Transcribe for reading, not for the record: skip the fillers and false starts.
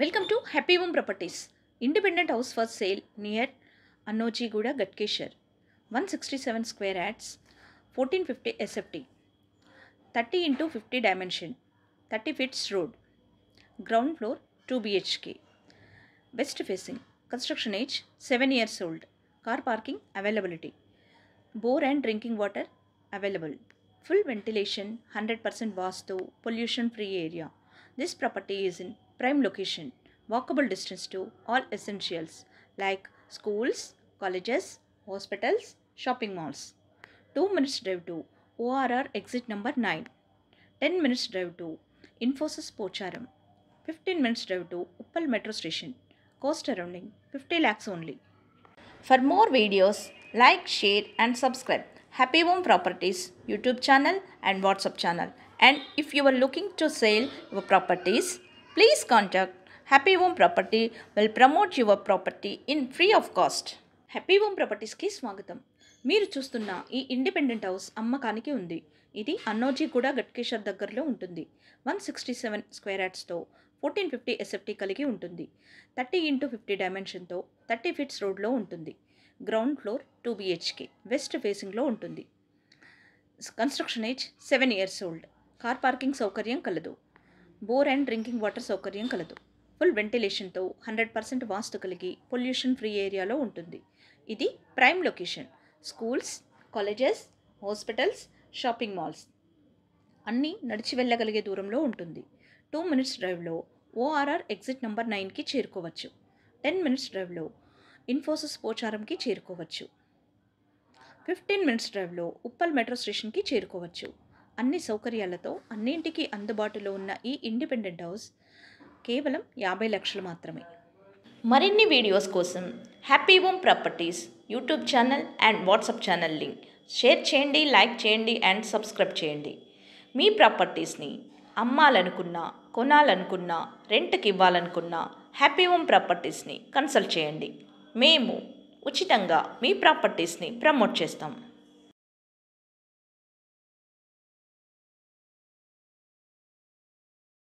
Welcome to Happy Home Properties. Independent house for sale near Annojiguda, Gatkeshar. 167 square yards, 1450 SFT, 30 into 50 dimension, 30 feet road. Ground floor 2 BHK. West facing. Construction age 7 years old. Car parking availability. Bore and drinking water available. Full ventilation, 100% vastu, pollution free area. This property is in prime location, walkable distance to all essentials like schools, colleges, hospitals, shopping malls. 2 minutes drive to ORR exit number 9. 10 minutes drive to Infosys Pocharam. 15 minutes drive to Uppal metro station. Cost surrounding 50 lakhs only. For more videos, like, share and subscribe Happy Home Properties YouTube channel and WhatsApp channel. And if you are looking to sell your properties, please contact Happy Home Property will promote your property in free of cost. Happy Home ప్రాపర్టీస్కి స్వాగతం. మీరు చూస్తున్న ఈ independent house అమ్మకానికి ఉంది. ఇది అన్నోజీగూడ గట్కేశ్వర్ దగ్గరలో ఉంటుంది. 167 స్క్వేర్ యార్డ్స్తో 1450 ఎస్ఎఫ్టీ కలిగి ఉంటుంది. 30 ఇంటూ 50 డైమెన్షన్తో 30 ఫీట్స్ రోడ్లో ఉంటుంది. గ్రౌండ్ ఫ్లోర్ 2 BHK వెస్ట్ ఫేసింగ్లో ఉంటుంది. Construction age 7 years old. Car parking సౌకర్యం కలదు. బోర్ అండ్ డ్రింకింగ్ వాటర్ సౌకర్యం కలదు. ఫుల్ వెంటిలేషన్తో 100% వాస్తు కలిగి పొల్యూషన్ ఫ్రీ ఏరియాలో ఉంటుంది. ఇది prime location. Schools, colleges, hospitals, shopping malls అన్నీ నడిచి వెళ్ళగలిగే దూరంలో ఉంటుంది. 2 minutes డ్రైవ్లో ఓఆర్ఆర్ ఎగ్జిట్ నెంబర్ 9కి చేరుకోవచ్చు. 10 minutes డ్రైవ్లో ఇన్ఫోసిస్ పోచారంకి చేరుకోవచ్చు. 15 minutes డ్రైవ్లో ఉప్పల్ మెట్రో స్టేషన్కి చేరుకోవచ్చు. అన్ని సౌకర్యాలతో అన్నింటికీ అందుబాటులో ఉన్న ఈ ఇండిపెండెంట్ హౌస్ కేవలం 50 లక్షలు మాత్రమే. మరిన్ని వీడియోస్ కోసం happy home properties YouTube channel and WhatsApp channel link share చేయండి, లైక్ చేయండి అండ్ సబ్స్క్రైబ్ చేయండి. మీ ప్రాపర్టీస్ని అమ్మాలనుకున్నా, కొనాలనుకున్నా, రెంట్కి ఇవ్వాలనుకున్నా హ్యాపీ హోమ్ ప్రాపర్టీస్ని కన్సల్ట్ చేయండి. మేము ఉచితంగా మీ ప్రాపర్టీస్ని ప్రమోట్ చేస్తాం.